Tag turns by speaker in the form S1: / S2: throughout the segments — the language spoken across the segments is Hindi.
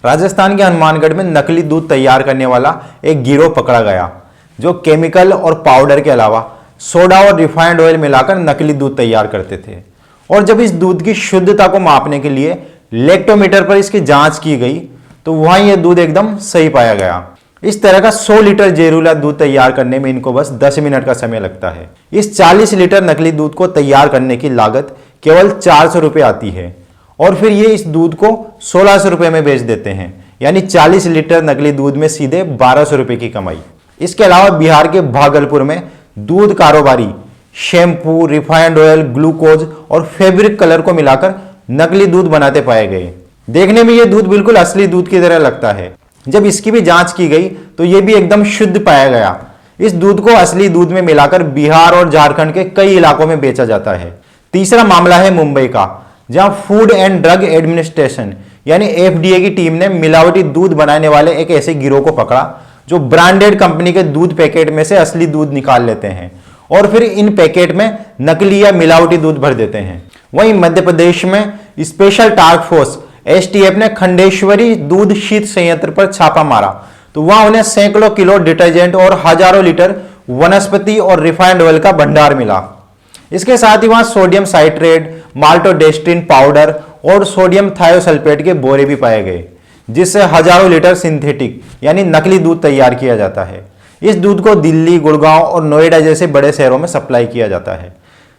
S1: राजस्थान के हनुमानगढ़ में नकली दूध तैयार करने वाला एक गिरोह पकड़ा गया, जो केमिकल और पाउडर के अलावा सोडा और रिफाइंड ऑयल मिलाकर नकली दूध तैयार करते थे। और जब इस दूध की शुद्धता को मापने के लिए लेक्टोमीटर पर इसकी जांच की गई तो वहां यह दूध एकदम सही पाया गया। इस तरह का 100 लीटर जहरीला दूध तैयार करने में इनको बस 10 मिनट का समय लगता है। इस 40 लीटर नकली दूध को तैयार करने की लागत केवल 400 रुपये आती है और फिर ये इस दूध को 1600 रुपये में बेच देते हैं, यानी 40 लीटर नकली दूध में सीधे 1200 रुपये की कमाई। इसके अलावा बिहार के भागलपुर में दूध कारोबारी शैम्पू, रिफाइंड ऑयल, ग्लूकोज और फैब्रिक कलर को मिलाकर नकली दूध बनाते पाए गए। देखने में यह दूध बिल्कुल असली दूध की तरह लगता है। जब इसकी भी जांच की गई तो यह भी एकदम शुद्ध पाया गया। इस दूध को असली दूध में मिलाकर बिहार और झारखंड के कई इलाकों में बेचा जाता है। तीसरा मामला है मुंबई का, जहां फूड एंड ड्रग एडमिनिस्ट्रेशन यानी FDA की टीम ने मिलावटी दूध बनाने वाले एक ऐसे गिरोह को पकड़ा जो ब्रांडेड कंपनी के दूध पैकेट में से असली दूध निकाल लेते हैं और फिर इन पैकेट में नकली या मिलावटी दूध भर देते हैं। वहीं मध्य प्रदेश में स्पेशल टास्क फोर्स STF ने खंडेश्वरी दूध शीत संयंत्र पर छापा मारा तो वहां उन्हें सैकड़ों किलो डिटर्जेंट और हजारों लीटर वनस्पति और रिफाइंड ऑयल का भंडार मिला। इसके साथ ही वहां सोडियम साइट्रेट, माल्टोडेस्ट्रिन पाउडर और सोडियम थायोसल्फेट के बोरे भी पाए गए, जिससे हजारों लीटर सिंथेटिक यानी नकली दूध तैयार किया जाता है। इस दूध को दिल्ली, गुड़गांव और नोएडा जैसे बड़े शहरों में सप्लाई किया जाता है।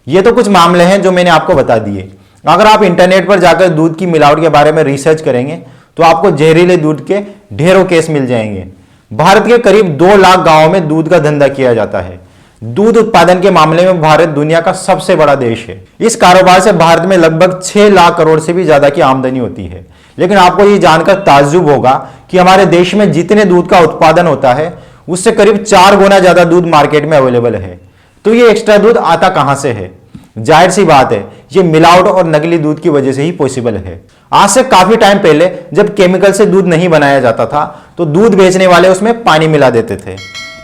S1: ये तो कुछ मामले हैं जो मैंने आपको बता दिए। अगर आप इंटरनेट पर जाकर दूध की मिलावट के बारे में रिसर्च करेंगे तो आपको जहरीले दूध के ढेरों केस मिल जाएंगे। भारत के करीब 2 लाख गांवों में दूध का धंधा किया जाता है। दूध उत्पादन के मामले में भारत दुनिया का सबसे बड़ा देश है। इस कारोबार से भारत में लगभग 6 लाख करोड़ से भी ज्यादा की आमदनी होती है। लेकिन आपको ये जानकर ताज्जुब होगा कि हमारे देश में जितने दूध का उत्पादन होता है उससे करीब 4 गुना ज्यादा दूध मार्केट में अवेलेबल है। तो ये एक्स्ट्रा दूध आता कहां से है? जाहिर सी बात है, ये मिलावट और नकली दूध की वजह से ही पॉसिबल है। आज से काफी टाइम पहले जब केमिकल से दूध नहीं बनाया जाता था तो दूध बेचने वाले उसमें पानी मिला देते थे।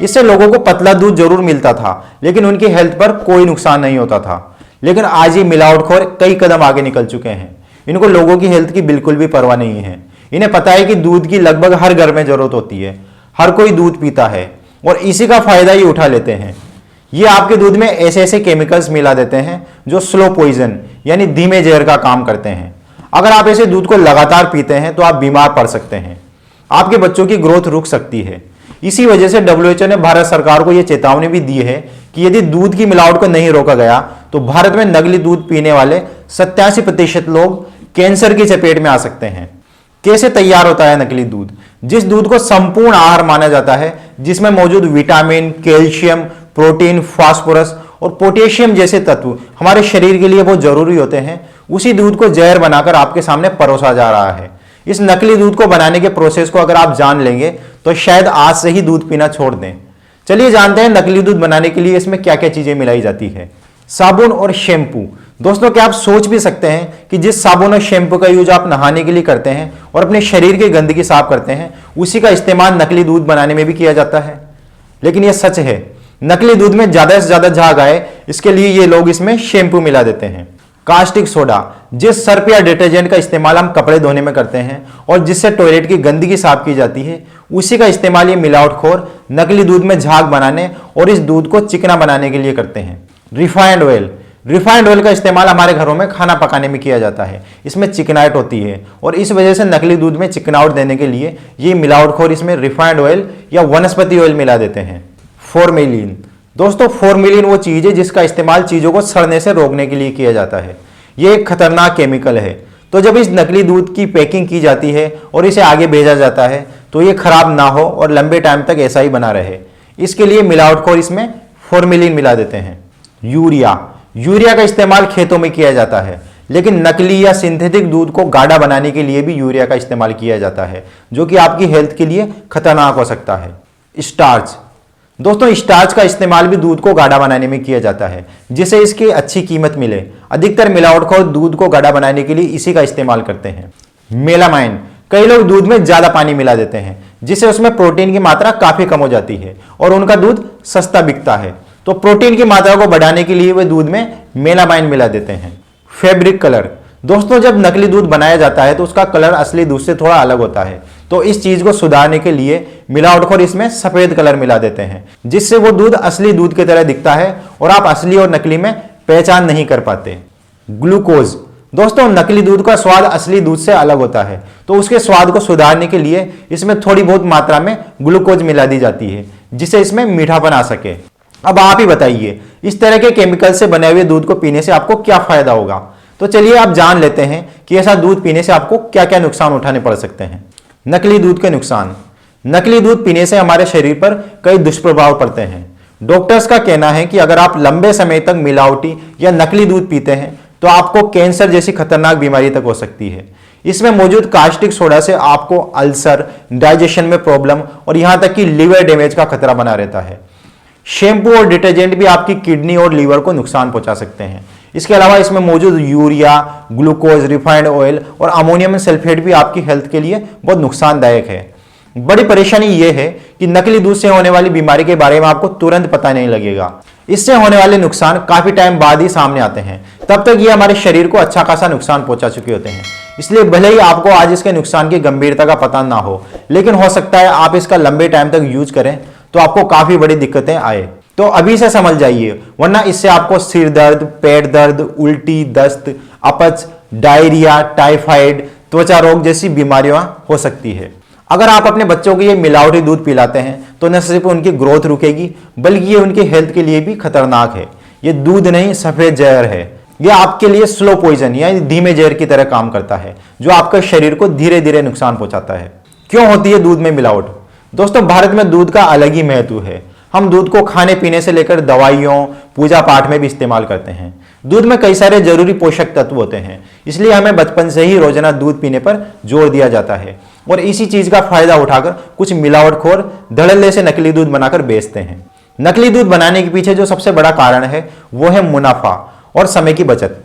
S1: इससे लोगों को पतला दूध जरूर मिलता था लेकिन उनकी हेल्थ पर कोई नुकसान नहीं होता था। लेकिन आज ये मिलावटखोर कई कदम आगे निकल चुके हैं। इनको लोगों की हेल्थ की बिल्कुल भी परवाह नहीं है। इन्हें पता है कि दूध की लगभग हर घर में जरूरत होती है, हर कोई दूध पीता है और इसी का फायदा ये उठा लेते हैं। ये आपके दूध में ऐसे ऐसे केमिकल्स मिला देते हैं जो स्लो पॉइजन यानी धीमे जहर का काम करते हैं। अगर आप ऐसे दूध को लगातार पीते हैं तो आप बीमार पड़ सकते हैं, आपके बच्चों की ग्रोथ रुक सकती है। इसी वजह से WHO ने भारत सरकार को यह चेतावनी भी दी है कि यदि दूध की मिलावट को नहीं रोका गया तो भारत में नकली दूध पीने वाले 87% लोग कैंसर की चपेट में आ सकते हैं। कैसे तैयार होता है नकली दूध? जिस दूध को संपूर्ण आहार माना जाता है, जिसमें मौजूद विटामिन, कैल्शियम, प्रोटीन, फास्फोरस और पोटेशियम जैसे तत्व हमारे शरीर के लिए बहुत जरूरी होते हैं, उसी दूध को जहर बनाकर आपके सामने परोसा जा रहा है। इस नकली दूध को बनाने के प्रोसेस को अगर आप जान लेंगे तो शायद आज से ही दूध पीना छोड़ दें। चलिए जानते हैं नकली दूध बनाने के लिए इसमें क्या क्या चीजें मिलाई जाती है। साबुन और शैम्पू। दोस्तों, क्या आप सोच भी सकते हैं कि जिस साबुन और शैम्पू का यूज आप नहाने के लिए करते हैं और अपने शरीर की गंदगी साफ करते हैं, उसी का इस्तेमाल नकली दूध बनाने में भी किया जाता है। लेकिन यह सच है, नकली दूध में ज्यादा से ज्यादा झाग आए इसके लिए ये लोग इसमें शैम्पू मिला देते हैं। कास्टिक सोडा, जिस सर्फ या डिटर्जेंट का इस्तेमाल हम कपड़े धोने में करते हैं और जिससे टॉयलेट की गंदगी साफ की जाती है, उसी का इस्तेमाल ये मिलावटखोर नकली दूध में झाग बनाने और इस दूध को चिकना बनाने के लिए करते हैं। Refined oil. रिफाइंड ऑयल का इस्तेमाल हमारे घरों में खाना पकाने में किया जाता है। इसमें चिकनाहट होती है और इस वजह से नकली दूध में चिकनाहट देने के लिए ये मिलावटखोर इसमें रिफाइंड ऑयल या वनस्पति ऑयल मिला देते हैं। फॉर्मेलिन। दोस्तों, फॉर्मेलिन वो चीज है जिसका इस्तेमाल चीजों को सड़ने से रोकने के लिए किया जाता है। ये एक खतरनाक केमिकल है। तो जब इस नकली दूध की पैकिंग की जाती है और इसे आगे भेजा जाता है तो ये खराब ना हो और लंबे टाइम तक ऐसा ही बना रहे, इसके लिए मिलावटखोर इसमें फॉर्मेलिन मिला देते हैं। यूरिया। यूरिया का इस्तेमाल खेतों में किया जाता है, लेकिन नकली या सिंथेटिक दूध को गाढ़ा बनाने के लिए भी यूरिया का इस्तेमाल किया जाता है, जो कि आपकी हेल्थ के लिए खतरनाक हो सकता है। स्टार्च। दोस्तों, स्टार्च का इस्तेमाल भी दूध को गाढ़ा बनाने में किया जाता है, जिससे इसकी अच्छी कीमत मिले। अधिकतर मिलावटखोर दूध को गाढ़ा बनाने के लिए इसी का इस्तेमाल करते हैं। मेलामाइन। कई लोग दूध में ज्यादा पानी मिला देते हैं, जिससे उसमें प्रोटीन की मात्रा काफी कम हो जाती है और उनका दूध सस्ता बिकता है। तो प्रोटीन की मात्रा को बढ़ाने के लिए वे दूध में मेलामाइन मिला देते हैं। Fabric colour. दोस्तों, जब नकली दूध बनाया जाता है तो उसका कलर असली दूध से थोड़ा अलग होता है। तो इस चीज को सुधारने के लिए मिलावटखोर इसमें सफेद कलर मिला देते हैं, जिससे वो दूध असली दूध की तरह दिखता है और आप असली और नकली में पहचान नहीं कर पाते। ग्लूकोज। दोस्तों, नकली दूध का स्वाद असली दूध से अलग होता है, तो उसके स्वाद को सुधारने के लिए इसमें थोड़ी बहुत मात्रा में ग्लूकोज मिला दी जाती है, जिससे इसमें मीठापन आ सके। अब आप ही बताइए, इस तरह के केमिकल से बने हुए दूध को पीने से आपको क्या फायदा होगा? तो चलिए आप जान लेते हैं कि ऐसा दूध पीने से आपको क्या क्या नुकसान उठाने पड़ सकते हैं। नकली दूध के नुकसान। नकली दूध पीने से हमारे शरीर पर कई दुष्प्रभाव पड़ते हैं। डॉक्टर्स का कहना है कि अगर आप लंबे समय तक मिलावटी या नकली दूध पीते हैं तो आपको कैंसर जैसी खतरनाक बीमारी तक हो सकती है। इसमें मौजूद कास्टिक सोडा से आपको अल्सर, डाइजेशन में प्रॉब्लम और यहां तक कि लीवर डैमेज का खतरा बना रहता है। शैम्पू और डिटर्जेंट भी आपकी किडनी और लीवर को नुकसान पहुंचा सकते हैं। इसके अलावा इसमें मौजूद यूरिया, ग्लूकोज, रिफाइंड ऑयल और अमोनियम सल्फेट भी आपकी हेल्थ के लिए बहुत नुकसानदायक है। बड़ी परेशानी यह है कि नकली दूध से होने वाली बीमारी के बारे में आपको तुरंत पता नहीं लगेगा। इससे होने वाले नुकसान काफी टाइम बाद ही सामने आते हैं, तब तक ये हमारे शरीर को अच्छा खासा नुकसान पहुंचा चुके होते हैं। इसलिए भले ही आपको आज इसके नुकसान की गंभीरता का पता ना हो, लेकिन हो सकता है आप इसका लंबे टाइम तक यूज करें तो आपको काफी बड़ी दिक्कतें आए। तो अभी से समझ जाइए, वरना इससे आपको सिर दर्द, पेट दर्द, उल्टी, दस्त, अपच, डायरिया, टाइफाइड, त्वचा रोग जैसी बीमारियां हो सकती है। अगर आप अपने बच्चों को ये मिलावटी दूध पिलाते हैं तो न सिर्फ उनकी ग्रोथ रुकेगी, बल्कि ये उनकी हेल्थ के लिए भी खतरनाक है। ये दूध नहीं, सफेद जहर है। ये आपके लिए स्लो पॉइजन यानी धीमे जहर की तरह काम करता है, जो आपके शरीर को धीरे धीरे नुकसान पहुंचाता है। क्यों होती है दूध में मिलावट? दोस्तों, भारत में दूध का अलग ही महत्व है। हम दूध को खाने पीने से लेकर दवाइयों, पूजा पाठ में भी इस्तेमाल करते हैं। दूध में कई सारे जरूरी पोषक तत्व होते हैं, इसलिए हमें बचपन से ही रोजाना दूध पीने पर जोर दिया जाता है और इसी चीज का फायदा उठाकर कुछ मिलावटखोर धड़ल्ले से नकली दूध बनाकर बेचते हैं। नकली दूध बनाने के पीछे जो सबसे बड़ा कारण है वो है मुनाफा और समय की बचत।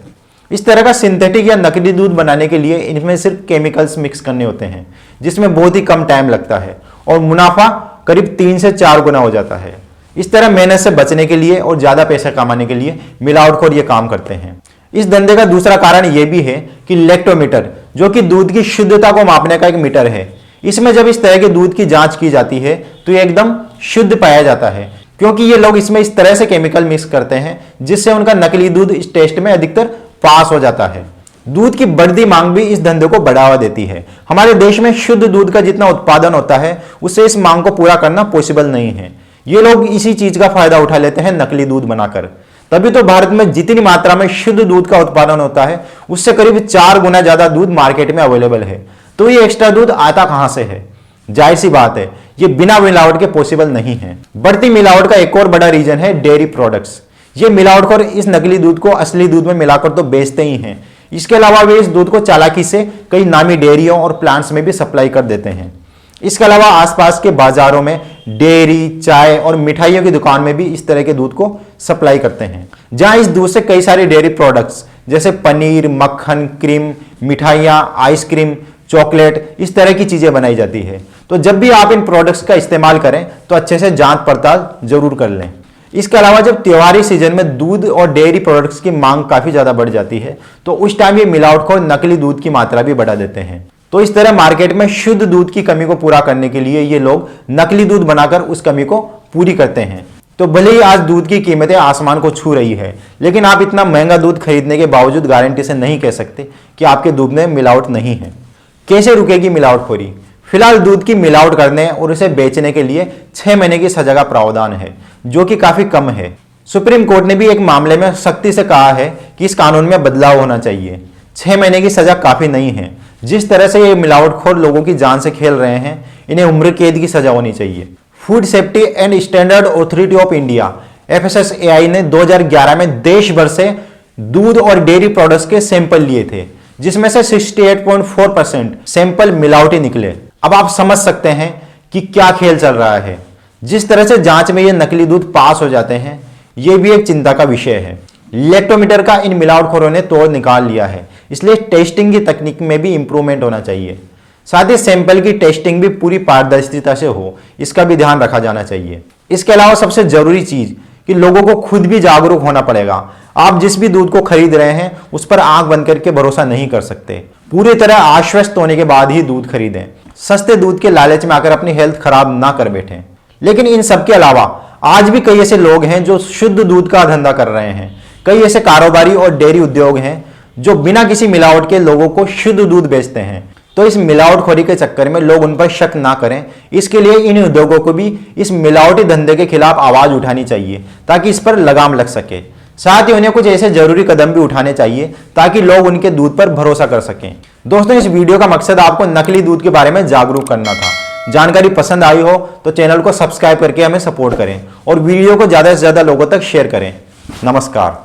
S1: इस तरह का सिंथेटिक या नकली दूध बनाने के लिए इनमें सिर्फ केमिकल्स मिक्स करने होते हैं, जिसमें बहुत ही कम टाइम लगता है और मुनाफा करीब 3 से 4 गुना हो जाता है। इस तरह मेहनत से बचने के लिए और ज्यादा पैसा कमाने के लिए मिलावटखोर ये काम करते हैं। इस धंधे का दूसरा कारण यह भी है कि लैक्टोमीटर, जो कि दूध की शुद्धता को मापने का एक मीटर है, इसमें जब इस तरह के दूध की जांच की जाती है तो ये एकदम शुद्ध पाया जाता है, क्योंकि ये लोग इसमें इस तरह से केमिकल मिक्स करते हैं जिससे उनका नकली दूध इस टेस्ट में अधिकतर पास हो जाता है। दूध की बढ़ती मांग भी इस धंधे को बढ़ावा देती है। हमारे देश में शुद्ध दूध का जितना उत्पादन होता है उससे इस मांग को पूरा करना पॉसिबल नहीं है। ये लोग इसी चीज का फायदा उठा लेते हैं नकली दूध बनाकर। तभी तो भारत में जितनी मात्रा में शुद्ध दूध का उत्पादन होता है उससे करीब 4 गुना ज्यादा दूध मार्केट में अवेलेबल है। तो ये एक्स्ट्रा दूध आता कहां से है? जाहिर सी बात है, ये बिना मिलावट के पॉसिबल नहीं है। बढ़ती मिलावट का एक और बड़ा रीजन है डेयरी प्रोडक्ट्स। ये मिलावटखोर इस नकली दूध को असली दूध में मिलाकर तो बेचते ही हैं, इसके अलावा वे इस दूध को चालाकी से कई नामी डेयरियों और प्लांट्स में भी सप्लाई कर देते हैं। इसके अलावा आसपास के बाजारों में डेयरी, चाय और मिठाइयों की दुकान में भी इस तरह के दूध को सप्लाई करते हैं, जहां इस दूध से कई सारे डेयरी प्रोडक्ट्स जैसे पनीर, मक्खन, क्रीम, मिठाइयाँ, आइसक्रीम, चॉकलेट, इस तरह की चीजें बनाई जाती है। तो जब भी आप इन प्रोडक्ट्स का इस्तेमाल करें तो अच्छे से जांच पड़ताल जरूर कर लें। इसके अलावा जब त्योहारी सीजन में दूध और डेयरी प्रोडक्ट्स की मांग काफी ज्यादा बढ़ जाती है तो उस टाइम ये मिलावटखोर नकली दूध की मात्रा भी बढ़ा देते हैं। तो इस तरह मार्केट में शुद्ध दूध की कमी को पूरा करने के लिए ये लोग नकली दूध बनाकर उस कमी को पूरी करते हैं। तो भले ही आज दूध की कीमतें आसमान को छू रही है, लेकिन आप इतना महंगा दूध खरीदने के बावजूद गारंटी से नहीं कह सकते कि आपके दूध में मिलावट नहीं है। कैसे रुकेगी मिलावटखोरी? फिलहाल दूध की मिलावट करने और उसे बेचने के लिए 6 महीने की सजा का प्रावधान है, जो कि काफी कम है। सुप्रीम कोर्ट ने भी एक मामले में सख्ती से कहा है कि इस कानून में बदलाव होना चाहिए। 6 महीने की सजा काफी नहीं है। जिस तरह से ये मिलावटखोर लोगों की जान से खेल रहे हैं, इन्हें उम्र कैद की सजा होनी चाहिए। Food safety and standard authority of India FSSAI ने 2011 में देश भर से दूध और डेयरी प्रोडक्ट्स के सैंपल लिए थे, जिसमें से 68.4% सैंपल मिलावटी निकले। अब आप समझ सकते हैं कि क्या खेल चल रहा है। जिस तरह से जांच में ये नकली दूध पास हो जाते हैं, ये भी एक चिंता का विषय है। लैक्टोमीटर का इन मिलावटखोरों ने तोड़ निकाल लिया है, इसलिए टेस्टिंग की तकनीक में भी इंप्रूवमेंट होना चाहिए। साथ ही सैंपल की टेस्टिंग भी पूरी पारदर्शिता से हो, इसका भी ध्यान रखा जाना चाहिए। इसके अलावा सबसे जरूरी चीज कि लोगों को खुद भी जागरूक होना पड़ेगा। आप जिस भी दूध को खरीद रहे हैं उस पर आंख बंद करके भरोसा नहीं कर सकते। पूरी तरह आश्वस्त होने के बाद ही दूध खरीदें। सस्ते दूध के लालच में आकर अपनी हेल्थ खराब ना कर बैठें। लेकिन इन सब के अलावा आज भी कई ऐसे लोग हैं जो शुद्ध दूध का धंधा कर रहे हैं। कई ऐसे कारोबारी और डेयरी उद्योग हैं जो बिना किसी मिलावट के लोगों को शुद्ध दूध बेचते हैं। तो इस मिलावटखोरी के चक्कर में लोग उन पर शक ना करें, इसके लिए इन उद्योगों को भी इस मिलावटी धंधे के खिलाफ आवाज उठानी चाहिए ताकि इस पर लगाम लग सके। साथ ही उन्हें कुछ ऐसे जरूरी कदम भी उठाने चाहिए ताकि लोग उनके दूध पर भरोसा कर सकें। दोस्तों, इस वीडियो का मकसद आपको नकली दूध के बारे में जागरूक करना था। जानकारी पसंद आई हो तो चैनल को सब्सक्राइब करके हमें सपोर्ट करें और वीडियो को ज्यादा से ज्यादा लोगों तक शेयर करें। नमस्कार।